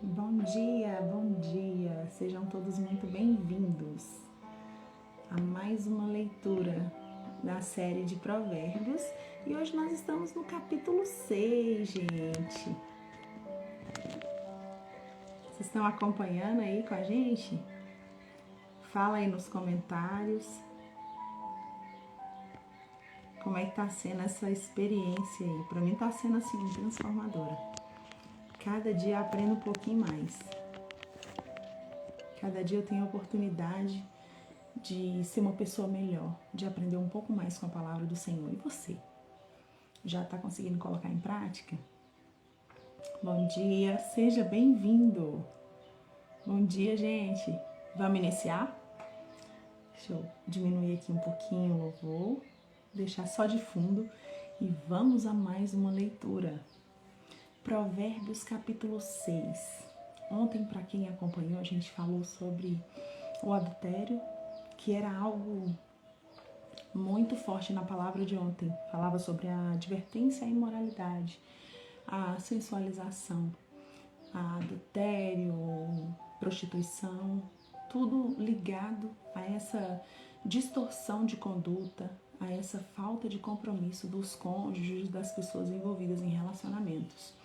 Bom dia, sejam todos muito bem-vindos a mais uma leitura da série de Provérbios e hoje nós estamos no capítulo 6, gente. Vocês estão acompanhando aí com a gente? Fala aí nos comentários como é que tá sendo essa experiência aí. Pra mim tá sendo assim transformadora. Cada dia eu aprendo um pouquinho mais. Cada dia eu tenho a oportunidade de ser uma pessoa melhor, de aprender um pouco mais com a palavra do Senhor. E você? Já está conseguindo colocar em prática? Bom dia, seja bem-vindo. Bom dia, gente. Vamos iniciar? Deixa eu diminuir aqui um pouquinho o louvor, deixar só de fundo e vamos a mais uma leitura. Provérbios capítulo 6. Ontem, para quem acompanhou, a gente falou sobre o adultério, que era algo muito forte na palavra de ontem. Falava sobre a advertência à imoralidade, a sensualização, a adultério, prostituição, tudo ligado a essa distorção de conduta, a essa falta de compromisso dos cônjuges, das pessoas envolvidas em relacionamentos.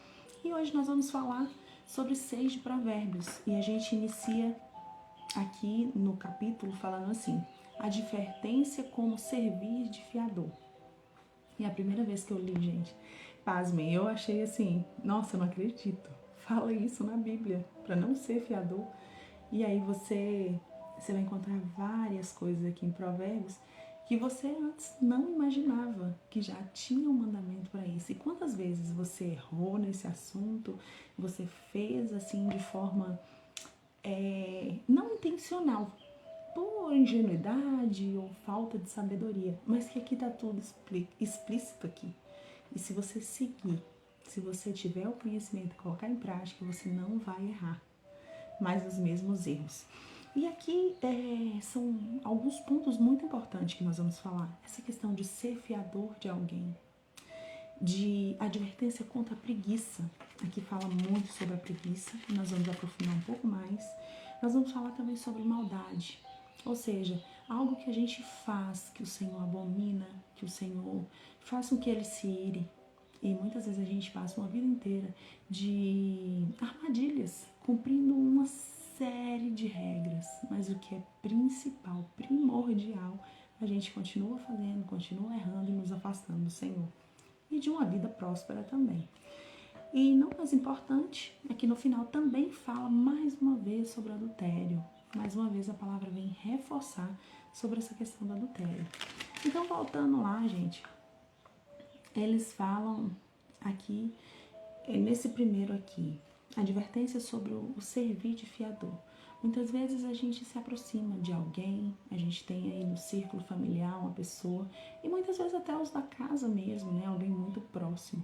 E hoje nós vamos falar sobre 6 de Provérbios e a gente inicia aqui no capítulo falando assim: advertência como servir de fiador. E a primeira vez que eu li, gente, pasmem, eu achei assim, nossa, eu não acredito. Fala isso na Bíblia, para não ser fiador. E aí você vai encontrar várias coisas aqui em Provérbios que você antes não imaginava que já tinha um mandamento para isso. E quantas vezes você errou nesse assunto, você fez assim de forma não intencional, por ingenuidade ou falta de sabedoria, mas que aqui está tudo explícito aqui. E se você seguir, se você tiver o conhecimento e colocar em prática, você não vai errar mais os mesmos erros. E aqui são alguns pontos muito importantes que nós vamos falar. Essa questão de ser fiador de alguém, de advertência contra a preguiça. Aqui fala muito sobre a preguiça, nós vamos aprofundar um pouco mais. Nós vamos falar também sobre maldade, ou seja, algo que a gente faz, que o Senhor abomina, que o Senhor faz com que ele se ire. E muitas vezes a gente passa uma vida inteira de armadilhas, cumprindo uma série de regras, mas o que é principal, primordial, a gente continua fazendo, continua errando e nos afastando do Senhor. E de uma vida próspera também. E não mais importante, é que no final também fala mais uma vez sobre adultério. Mais uma vez a palavra vem reforçar sobre essa questão do adultério. Então, voltando lá, gente, eles falam aqui, nesse primeiro aqui, advertência sobre o servir de fiador. Muitas vezes a gente se aproxima de alguém, a gente tem aí no círculo familiar uma pessoa, e muitas vezes até os da casa mesmo, né? Alguém muito próximo.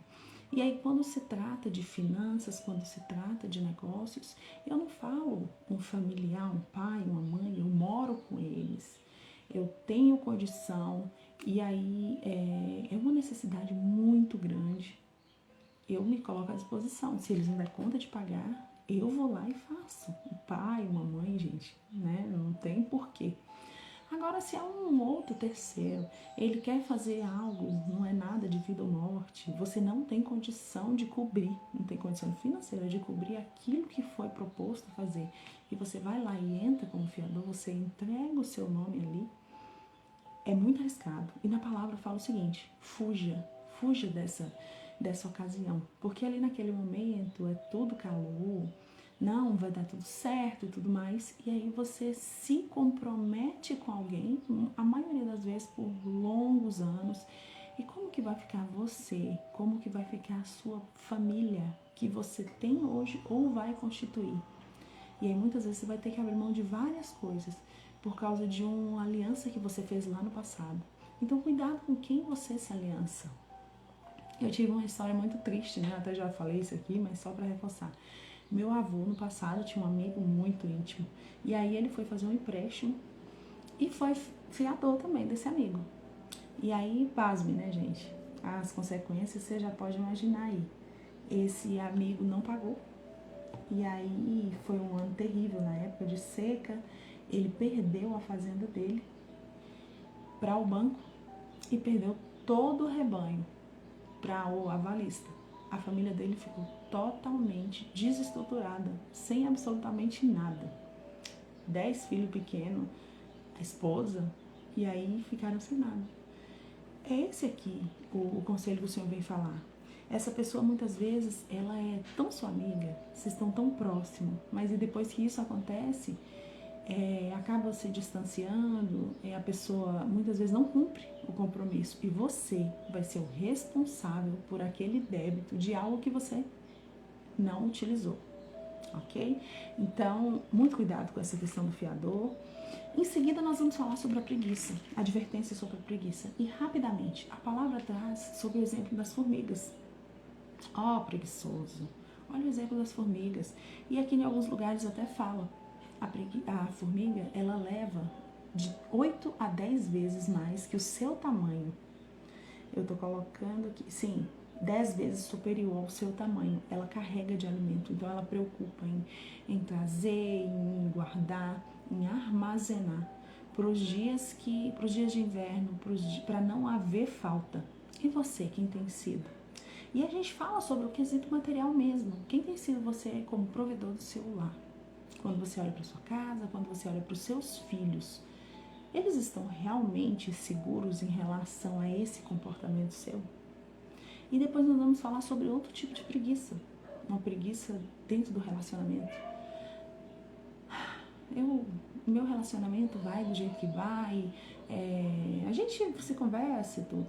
E aí quando se trata de finanças, quando se trata de negócios, eu não falo um familiar, um pai, uma mãe, eu moro com eles, eu tenho condição, e aí é uma necessidade muito grande. Eu me coloco à disposição. Se eles não der conta de pagar, eu vou lá e faço. O pai, uma mãe, gente, né? Não tem porquê. Agora, se é um outro terceiro, ele quer fazer algo, não é nada de vida ou morte, você não tem condição de cobrir, não tem condição financeira de cobrir aquilo que foi proposto fazer, e você vai lá e entra como fiador, você entrega o seu nome ali, é muito arriscado. E na palavra fala o seguinte: fuja dessa ocasião, porque ali naquele momento é tudo calor, não vai dar tudo certo e tudo mais, e aí você se compromete com alguém, a maioria das vezes por longos anos, e como que vai ficar você, como que vai ficar a sua família que você tem hoje ou vai constituir? E aí muitas vezes você vai ter que abrir mão de várias coisas por causa de uma aliança que você fez lá no passado. Então cuidado com quem você se aliança. Eu tive uma história muito triste, né? Eu até já falei isso aqui, mas só para reforçar. Meu avô, no passado, tinha um amigo muito íntimo. E aí ele foi fazer um empréstimo e foi fiador também desse amigo. E aí, pasme, né, gente? As consequências você já pode imaginar aí. Esse amigo não pagou. E aí foi um ano terrível na época de seca. Ele perdeu a fazenda dele para o banco e perdeu todo o rebanho para o avalista. A família dele ficou totalmente desestruturada, sem absolutamente nada. 10 filhos pequenos, a esposa, e aí ficaram sem nada. É esse aqui o conselho que o Senhor vem falar. Essa pessoa muitas vezes, ela é tão sua amiga, vocês estão tão próximos, mas e depois que isso acontece, acaba se distanciando, a pessoa muitas vezes não cumpre o compromisso e você vai ser o responsável por aquele débito de algo que você não utilizou, ok? Então, muito cuidado com essa questão do fiador. Em seguida, nós vamos falar sobre a preguiça, advertência sobre a preguiça. E rapidamente, a palavra traz sobre o exemplo das formigas. Ó, preguiçoso, olha o exemplo das formigas. E aqui em alguns lugares até fala, a formiga, ela leva de 8 a 10 vezes mais que o seu tamanho. Eu tô colocando aqui, sim, 10 vezes superior ao seu tamanho. Ela carrega de alimento, então ela preocupa em trazer, em guardar, em armazenar para os dias de inverno, para não haver falta. E você, quem tem sido? E a gente fala sobre o quesito material mesmo. Quem tem sido você como provedor do seu lar? Quando você olha para sua casa, quando você olha para os seus filhos, eles estão realmente seguros em relação a esse comportamento seu? E depois nós vamos falar sobre outro tipo de preguiça, uma preguiça dentro do relacionamento. Meu relacionamento vai do jeito que vai, a gente se conversa e tudo.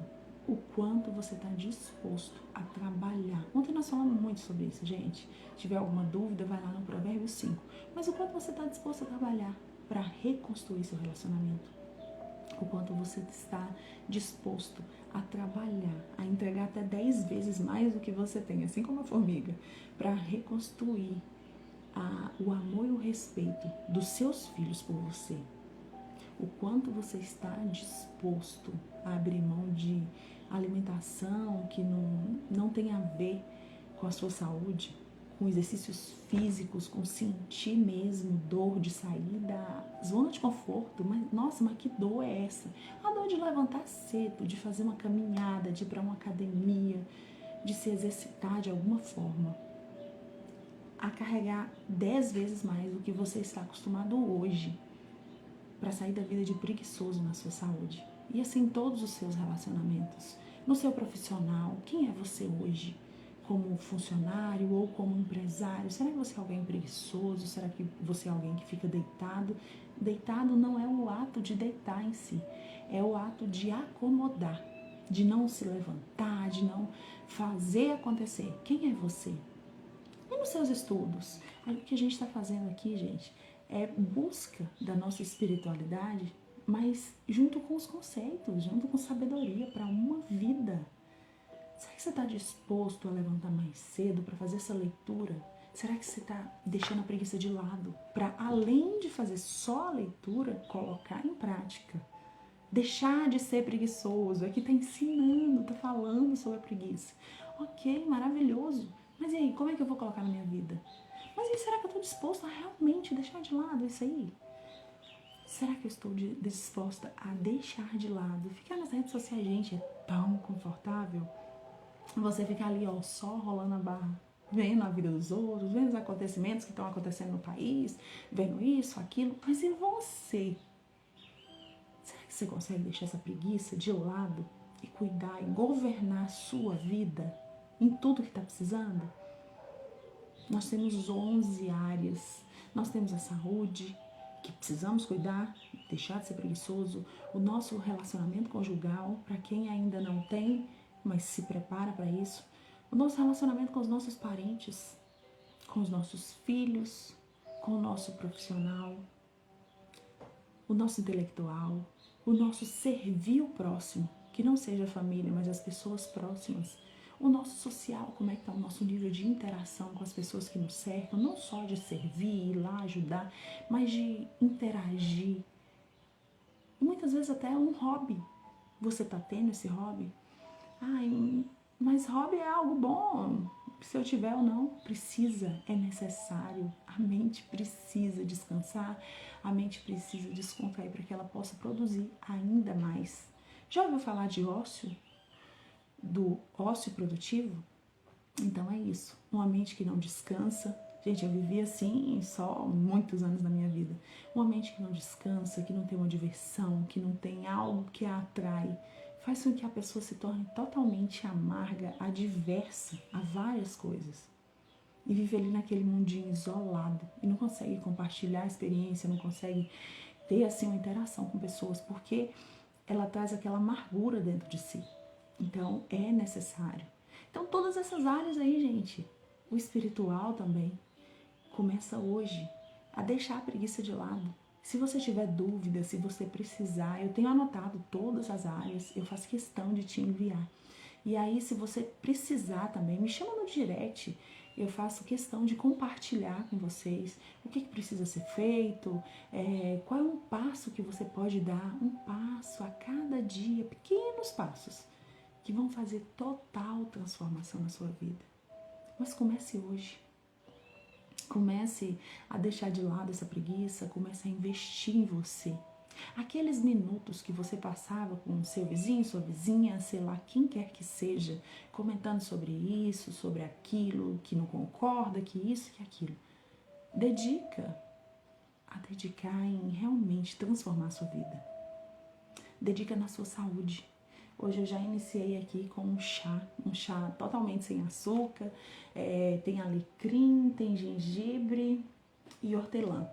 O quanto você está disposto a trabalhar. Ontem nós falamos muito sobre isso, gente. Se tiver alguma dúvida, vai lá no Provérbios 5. Mas o quanto você está disposto a trabalhar para reconstruir seu relacionamento. O quanto você está disposto a trabalhar, a entregar até 10 vezes mais do que você tem, assim como a formiga, para reconstruir o amor e o respeito dos seus filhos por você. O quanto você está disposto a abrir mão de alimentação que não tem a ver com a sua saúde, com exercícios físicos, com sentir mesmo dor de sair da zona de conforto. Mas, nossa, mas que dor é essa? A dor de levantar cedo, de fazer uma caminhada, de ir para uma academia, de se exercitar de alguma forma. A carregar 10 vezes mais do que você está acostumado hoje para sair da vida de preguiçoso na sua saúde. E assim todos os seus relacionamentos. No seu profissional, quem é você hoje? Como funcionário ou como empresário? Será que você é alguém preguiçoso? Será que você é alguém que fica deitado? Deitado não é o ato de deitar em si, é o ato de acomodar, de não se levantar, de não fazer acontecer. Quem é você? E nos seus estudos? O que a gente está fazendo aqui, gente, é busca da nossa espiritualidade, mas junto com os conceitos, junto com sabedoria para uma vida. Será que você está disposto a levantar mais cedo para fazer essa leitura? Será que você está deixando a preguiça de lado para, além de fazer só a leitura, colocar em prática? Deixar de ser preguiçoso, aqui está ensinando, está falando sobre a preguiça. Ok, maravilhoso. Mas e aí, como é que eu vou colocar na minha vida? Mas e será que eu estou disposto a realmente deixar de lado isso aí? Será que eu estou disposta a deixar de lado? Ficar nas redes sociais, gente, é tão confortável. Você ficar ali, ó, só rolando a barra, vendo a vida dos outros, vendo os acontecimentos que estão acontecendo no país, vendo isso, aquilo. Mas e você? Será que você consegue deixar essa preguiça de lado e cuidar e governar a sua vida em tudo que está precisando? Nós temos 11 áreas. Nós temos a saúde, que precisamos cuidar, deixar de ser preguiçoso. O nosso relacionamento conjugal, para quem ainda não tem, mas se prepara para isso. O nosso relacionamento com os nossos parentes, com os nossos filhos, com o nosso profissional, o nosso intelectual, o nosso servir o próximo, que não seja a família, mas as pessoas próximas. O nosso social, como é que está o nosso nível de interação com as pessoas que nos cercam, não só de servir, ir lá ajudar, mas de interagir. E muitas vezes até um hobby. Você está tendo esse hobby? Ai, mas hobby é algo bom. se eu tiver ou não, precisa, é necessário. A mente precisa descansar, a mente precisa descontrair para que ela possa produzir ainda mais. Já ouviu falar de ócio? Do ócio produtivo? Então é isso, uma mente que não descansa. Gente, eu vivi assim só muitos anos da minha vida. Uma mente que não descansa, que não tem uma diversão, que não tem algo que a atrai, faz com que a pessoa se torne totalmente amarga, adversa a várias coisas. E vive ali naquele mundinho isolado e não consegue compartilhar a experiência, não consegue ter assim uma interação com pessoas, porque ela traz aquela amargura dentro de si. Então é necessário. Então todas essas áreas aí, gente, o espiritual também, começa hoje a deixar a preguiça de lado. Se você tiver dúvida, se você precisar, eu tenho anotado todas as áreas, eu faço questão de te enviar. E aí, se você precisar também, me chama no direct, eu faço questão de compartilhar com vocês o que precisa ser feito, qual é um passo que você pode dar, um passo a cada dia, pequenos passos, que vão fazer total transformação na sua vida. Mas comece hoje. Comece a deixar de lado essa preguiça, comece a investir em você. Aqueles minutos que você passava com seu vizinho, sua vizinha, sei lá, quem quer que seja, comentando sobre isso, sobre aquilo, que não concorda, que isso, que aquilo. Dedica a dedicar em realmente transformar a sua vida. Dedica na sua saúde. Hoje eu já iniciei aqui com um chá totalmente sem açúcar, tem alecrim, tem gengibre e hortelã.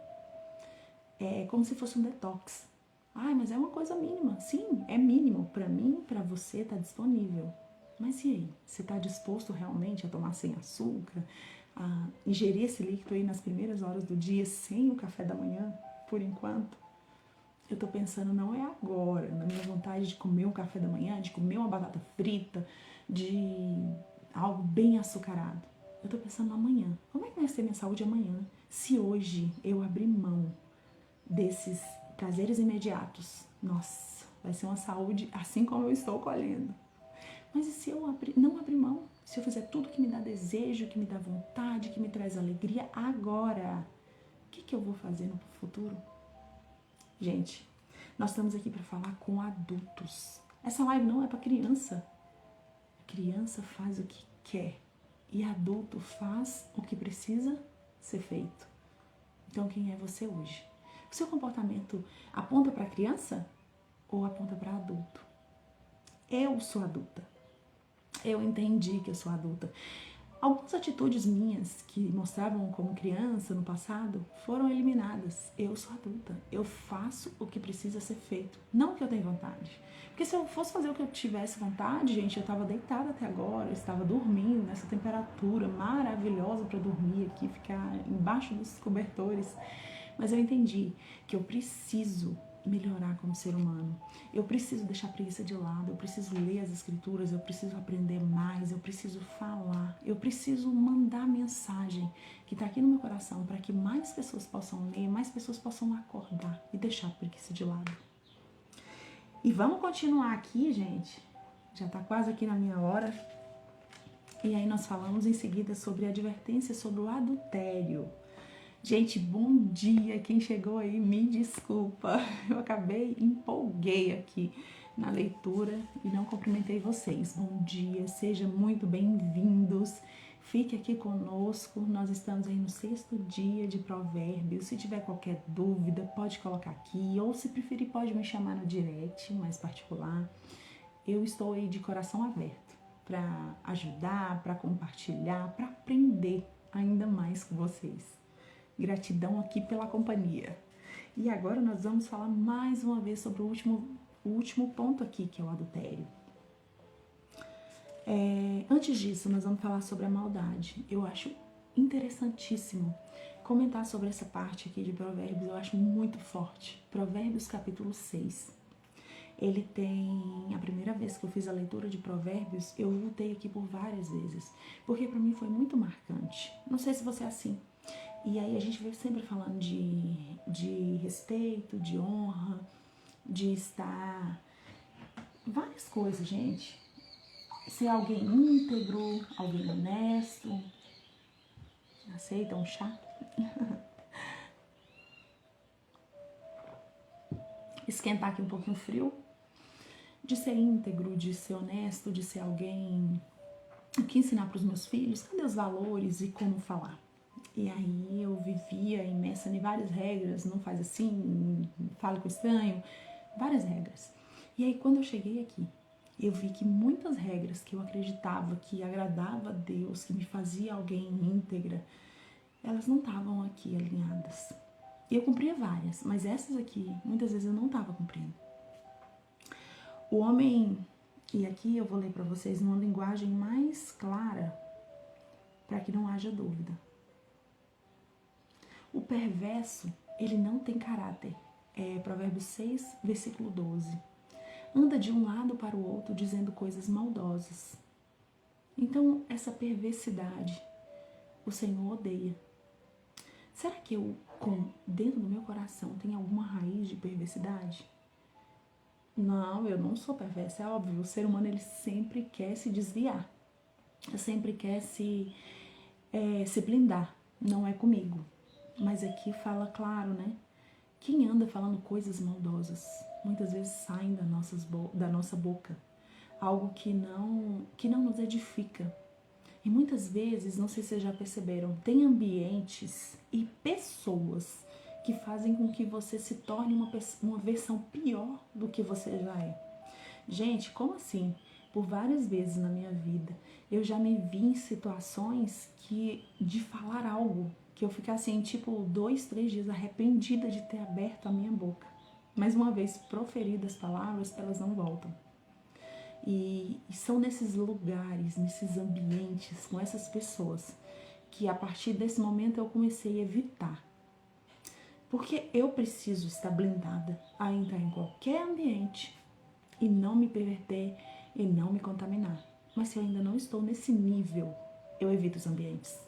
É como se fosse um detox. Ai, mas é uma coisa mínima. Sim, é mínimo. Para mim, para você, tá disponível. Mas e aí? Você tá disposto realmente a tomar sem açúcar? A ingerir esse líquido aí nas primeiras horas do dia, sem o café da manhã, por enquanto? Eu tô pensando, não é agora, na minha vontade de comer um café da manhã, de comer uma batata frita, de algo bem açucarado. Eu tô pensando amanhã. Como é que vai ser minha saúde amanhã? Se hoje eu abrir mão desses prazeres imediatos, nossa, vai ser uma saúde assim como eu estou colhendo. Mas e se eu não abrir mão? Se eu fizer tudo que me dá desejo, que me dá vontade, que me traz alegria agora, o que eu vou fazer no futuro? Gente, nós estamos aqui para falar com adultos. Essa live não é para criança. A criança faz o que quer e adulto faz o que precisa ser feito. Então, quem é você hoje? O seu comportamento aponta para criança ou aponta para adulto? Eu sou adulta. Eu entendi que eu sou adulta. Algumas atitudes minhas que mostravam como criança no passado foram eliminadas. Eu sou adulta. Eu faço o que precisa ser feito, não o que eu tenho vontade. Porque se eu fosse fazer o que eu tivesse vontade, gente, eu estava deitada até agora, eu estava dormindo nessa temperatura maravilhosa para dormir aqui, ficar embaixo dos cobertores. Mas eu entendi que eu preciso melhorar como ser humano. Eu preciso deixar a preguiça de lado, eu preciso ler as escrituras, eu preciso aprender mais, eu preciso falar, eu preciso mandar mensagem que está aqui no meu coração para que mais pessoas possam ler, mais pessoas possam acordar e deixar a preguiça de lado. E vamos continuar aqui, gente. Já está quase aqui na minha hora. E aí nós falamos em seguida sobre a advertência sobre o adultério. Gente, bom dia! Quem chegou aí, me desculpa. Eu empolguei aqui na leitura e não cumprimentei vocês. Bom dia, sejam muito bem-vindos. Fique aqui conosco. Nós estamos aí no 6º dia de Provérbios. Se tiver qualquer dúvida, pode colocar aqui. Ou se preferir, pode me chamar no direct, mais particular. Eu estou aí de coração aberto para ajudar, para compartilhar, para aprender ainda mais com vocês. Gratidão aqui pela companhia. E agora nós vamos falar mais uma vez sobre o último ponto aqui, que é o adultério. Antes disso, nós vamos falar sobre a maldade. Eu acho interessantíssimo comentar sobre essa parte aqui de Provérbios, eu acho muito forte. Provérbios capítulo 6. Ele tem, a primeira vez que eu fiz a leitura de Provérbios, eu voltei aqui por várias vezes, porque para mim foi muito marcante. Não sei se você é assim. E aí a gente vem sempre falando de respeito, de honra, de estar... Várias coisas, gente. ser alguém íntegro, alguém honesto. Aceita um chá? Esquentar aqui um pouquinho frio. De ser íntegro, de ser honesto, de ser alguém que ensinar para os meus filhos cadê os valores e como falar. E aí eu vivia imersa em várias regras, não faz assim, fala com estranho, várias regras. E aí quando eu cheguei aqui, eu vi que muitas regras que eu acreditava que agradava a Deus, que me fazia alguém íntegra, elas não estavam aqui alinhadas. Eu cumpria várias, mas essas aqui, muitas vezes eu não estava cumprindo. O homem, e aqui eu vou ler para vocês numa linguagem mais clara, para que não haja dúvida. O perverso, ele não tem caráter. É Provérbios 6, versículo 12. Anda de um lado para o outro dizendo coisas maldosas. Então, essa perversidade, o Senhor odeia. Será que eu, dentro do meu coração, tem alguma raiz de perversidade? Não, eu não sou perversa, é óbvio. O ser humano, ele sempre quer se desviar. Sempre quer se blindar. Não é comigo. Mas aqui fala claro, né? Quem anda falando coisas maldosas, muitas vezes saem da nossa boca. Algo que não nos edifica. E muitas vezes, não sei se vocês já perceberam, tem ambientes e pessoas que fazem com que você se torne uma versão pior do que você já é. Gente, como assim? Por várias vezes na minha vida, eu já me vi em situações de falar algo, que eu ficasse assim, tipo, 2, 3 dias arrependida de ter aberto a minha boca. Mas uma vez proferidas palavras, elas não voltam. E são nesses lugares, nesses ambientes, com essas pessoas, que a partir desse momento eu comecei a evitar. Porque eu preciso estar blindada a entrar em qualquer ambiente e não me perverter e não me contaminar. Mas se eu ainda não estou nesse nível, eu evito os ambientes.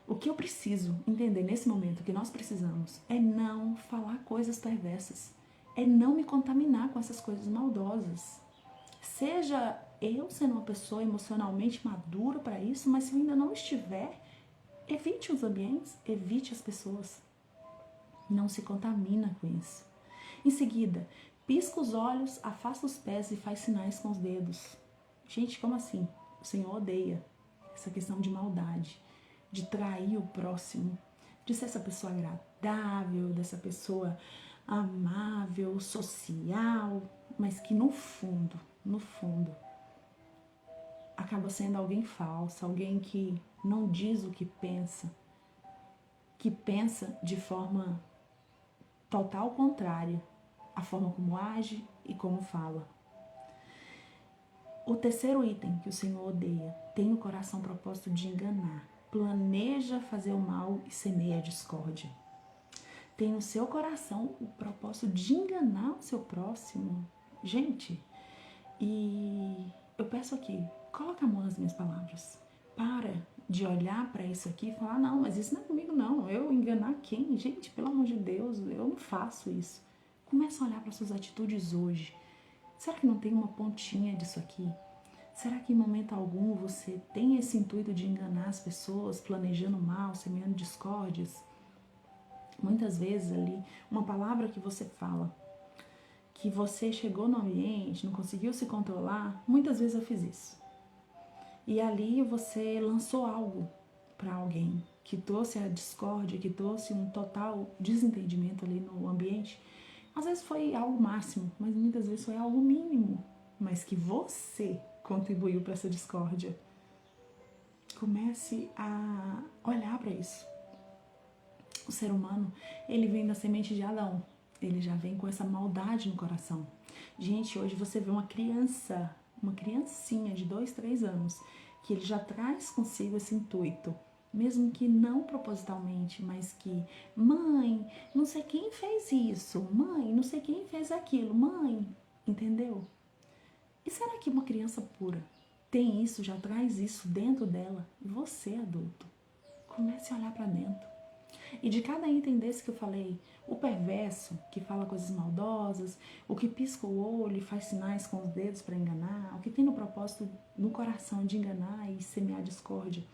O que eu preciso entender nesse momento, que nós precisamos, é não falar coisas perversas. É não me contaminar com essas coisas maldosas. Seja eu sendo uma pessoa emocionalmente madura para isso, mas se eu ainda não estiver, evite os ambientes, evite as pessoas. Não se contamina com isso. Em seguida, pisca os olhos, afasta os pés e faz sinais com os dedos. Gente, como assim? O Senhor odeia essa questão de maldade, de trair o próximo, de ser essa pessoa agradável, dessa pessoa amável, social, mas que no fundo, acaba sendo alguém falso, alguém que não diz o que pensa de forma total contrária à forma como age e como fala. O terceiro item que o Senhor odeia: tem no coração o propósito de enganar, planeja fazer o mal e semeia a discórdia. Tem no seu coração o propósito de enganar o seu próximo. Gente, e eu peço aqui, coloca a mão nas minhas palavras. Para de olhar para isso aqui e falar, não, mas isso não é comigo não. Eu enganar quem? Gente, pelo amor de Deus, eu não faço isso. Começa a olhar para suas atitudes hoje. Será que não tem uma pontinha disso aqui? Será que em momento algum você tem esse intuito de enganar as pessoas, planejando mal, semeando discórdias? Muitas vezes ali, uma palavra que você fala, que você chegou no ambiente, não conseguiu se controlar, muitas vezes eu fiz isso. E ali você lançou algo para alguém que trouxe a discórdia, que trouxe um total desentendimento ali no ambiente. Às vezes foi algo máximo, mas muitas vezes foi algo mínimo, mas que você contribuiu para essa discórdia. Comece a olhar para isso. O ser humano, ele vem da semente de Adão. Ele já vem com essa maldade no coração. Gente, hoje você vê uma criancinha de 2, 3 anos, que ele já traz consigo esse intuito, mesmo que não propositalmente, mas que, mãe, não sei quem fez isso, mãe, não sei quem fez aquilo, mãe, entendeu? E será que uma criança pura tem isso, já traz isso dentro dela? E você, adulto, comece a olhar para dentro. E de cada item desse que eu falei, o perverso, que fala coisas maldosas, o que pisca o olho e faz sinais com os dedos para enganar, o que tem no propósito, no coração de enganar e semear discórdia,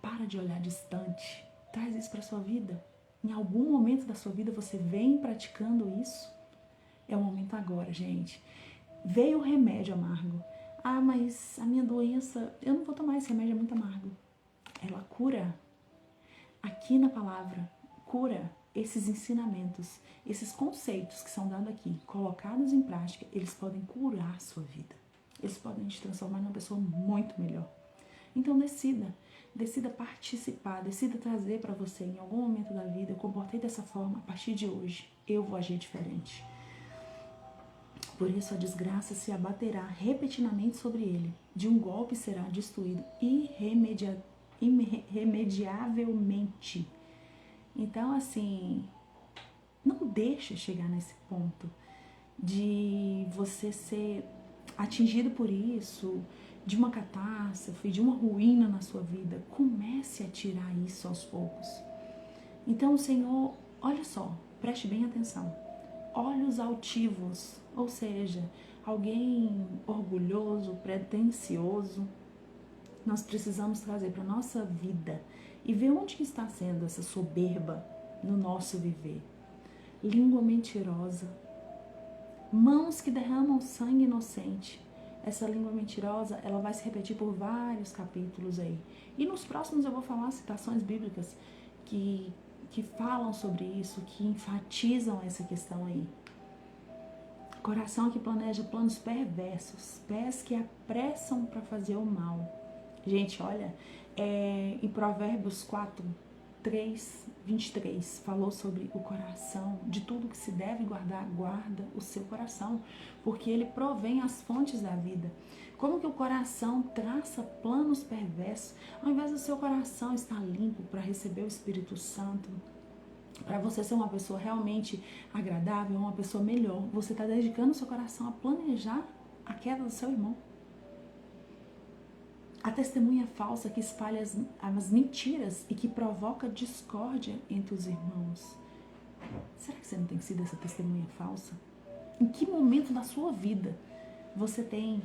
para de olhar distante, traz isso para sua vida. Em algum momento da sua vida você vem praticando isso? É o momento agora, gente. Veio o remédio amargo. Ah, mas a minha doença, eu não vou tomar esse remédio, é muito amargo. Ela cura. Aqui na palavra, cura esses ensinamentos, esses conceitos que são dados aqui, colocados em prática, eles podem curar a sua vida. Eles podem te transformar numa pessoa muito melhor. Então decida participar, decida trazer para você em algum momento da vida, eu comportei dessa forma, a partir de hoje eu vou agir diferente. Por isso a desgraça se abaterá repetidamente sobre ele, de um golpe será destruído irremediavelmente. Então, assim, não deixa chegar nesse ponto de você ser atingido por isso, de uma catástrofe, de uma ruína na sua vida. Comece a tirar isso aos poucos. Então, o Senhor, olha só, preste bem atenção. Olhos altivos, ou seja, alguém orgulhoso, pretensioso, nós precisamos trazer para a nossa vida e ver onde que está sendo essa soberba no nosso viver. Língua mentirosa, mãos que derramam sangue inocente. Essa língua mentirosa, ela vai se repetir por vários capítulos aí. E nos próximos eu vou falar citações bíblicas que falam sobre isso, que enfatizam essa questão aí. Coração que planeja planos perversos, pés que apressam para fazer o mal. Gente, olha, em Provérbios 4, 3, 23, falou sobre o coração, de tudo que se deve guardar, guarda o seu coração, porque ele provém as fontes da vida. Como que o coração traça planos perversos, ao invés do seu coração estar limpo para receber o Espírito Santo, para você ser uma pessoa realmente agradável, uma pessoa melhor, você está dedicando o seu coração a planejar a queda do seu irmão. A testemunha falsa que espalha as mentiras e que provoca discórdia entre os irmãos. Será que você não tem sido essa testemunha falsa? Em que momento da sua vida você tem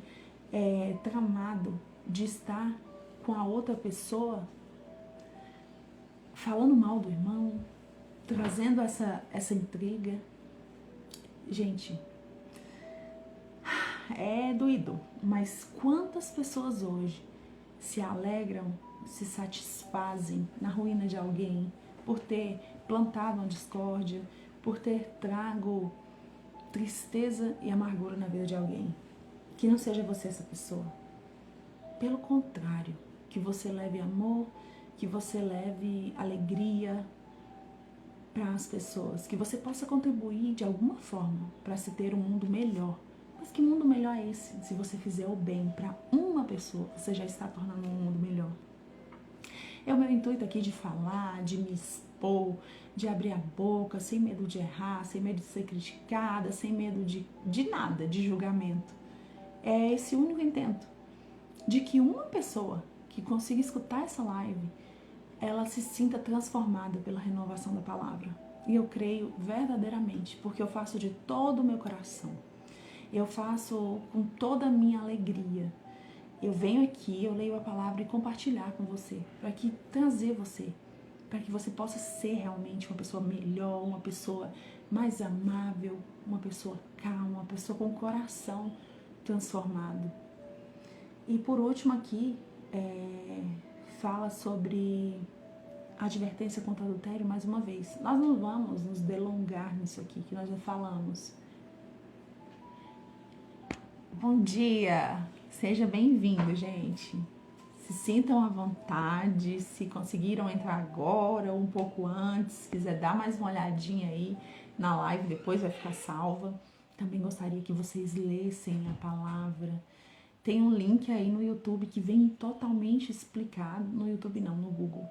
tramado de estar com a outra pessoa falando mal do irmão, trazendo essa intriga? Gente, é doído, mas quantas pessoas hoje se alegram, se satisfazem na ruína de alguém por ter plantado uma discórdia, por ter trago tristeza e amargura na vida de alguém. Que não seja você essa pessoa. Pelo contrário, que você leve amor, que você leve alegria para as pessoas, que você possa contribuir de alguma forma para se ter um mundo melhor. Mas que mundo melhor é esse? Se você fizer o bem para uma pessoa, você já está tornando um mundo melhor. É o meu intuito aqui de falar, de me expor, de abrir a boca, sem medo de errar, sem medo de ser criticada, sem medo de nada, de julgamento. É esse o único intento, de que uma pessoa que consiga escutar essa live, ela se sinta transformada pela renovação da palavra. E eu creio verdadeiramente, porque eu faço de todo o meu coração. Eu faço com toda a minha alegria. Eu venho aqui, eu leio a palavra e compartilhar com você, para que trazer você, para que você possa ser realmente uma pessoa melhor, uma pessoa mais amável, uma pessoa calma, uma pessoa com o coração transformado. E por último aqui, fala sobre advertência contra adultério mais uma vez. Nós não vamos nos delongar nisso aqui, que nós já falamos. Bom dia! Seja bem-vindo, gente. Se sintam à vontade, se conseguiram entrar agora ou um pouco antes, se quiser dar mais uma olhadinha aí na live, depois vai ficar salva. Também gostaria que vocês lessem a palavra. Tem um link aí no YouTube que vem totalmente explicado. No YouTube não, no Google.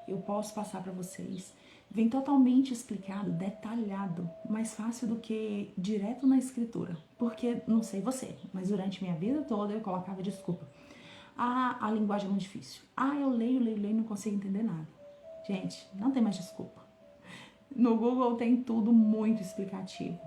Eu posso passar para vocês. Vem totalmente explicado, detalhado, mais fácil do que direto na escritura. Porque, não sei você, mas durante minha vida toda eu colocava desculpa. Ah, a linguagem é muito difícil. Ah, eu leio e não consigo entender nada. Gente, não tem mais desculpa. No Google tem tudo muito explicativo.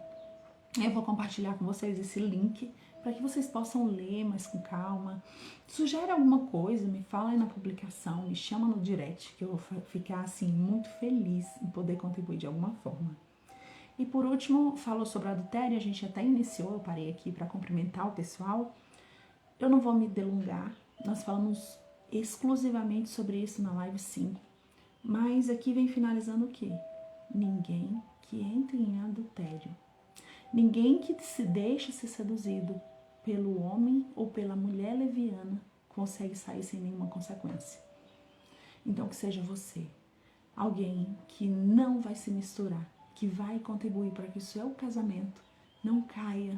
Eu vou compartilhar com vocês esse link para que vocês possam ler mais com calma. Sugere alguma coisa, me fala aí na publicação, me chama no direct, que eu vou ficar assim muito feliz em poder contribuir de alguma forma. E por último, falou sobre adultério, a gente até iniciou, eu parei aqui para cumprimentar o pessoal. Eu não vou me delongar, nós falamos exclusivamente sobre isso na live 5. Mas aqui vem finalizando o quê? Ninguém que entre em adultério. Ninguém que se deixa ser seduzido pelo homem ou pela mulher leviana consegue sair sem nenhuma consequência. Então que seja você, alguém que não vai se misturar, que vai contribuir para que o seu casamento não caia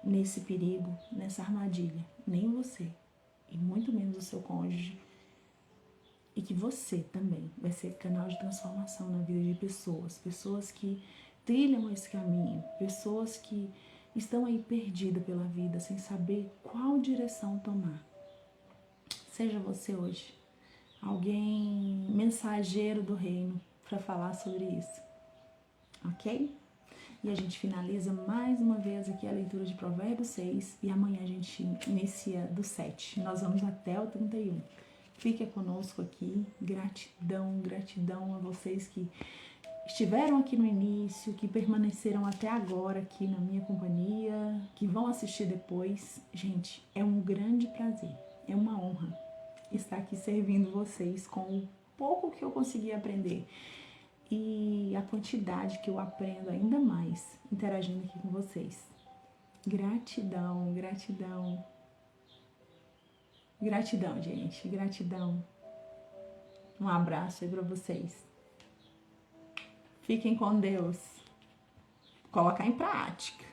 nesse perigo, nessa armadilha, nem você, e muito menos o seu cônjuge, e que você também vai ser canal de transformação na vida de pessoas que trilham esse caminho, pessoas que estão aí perdidas pela vida, sem saber qual direção tomar. Seja você hoje alguém mensageiro do reino para falar sobre isso, ok? E a gente finaliza mais uma vez aqui a leitura de Provérbios 6 e amanhã a gente inicia do 7. Nós vamos até o 31. Fique conosco aqui. Gratidão, gratidão a vocês que estiveram aqui no início, que permaneceram até agora aqui na minha companhia, que vão assistir depois. Gente, é um grande prazer, é uma honra estar aqui servindo vocês com o pouco que eu consegui aprender e a quantidade que eu aprendo ainda mais interagindo aqui com vocês. Gratidão, gratidão. Gratidão, gente, gratidão. Um abraço aí pra vocês. Fiquem com Deus. Colocar em prática.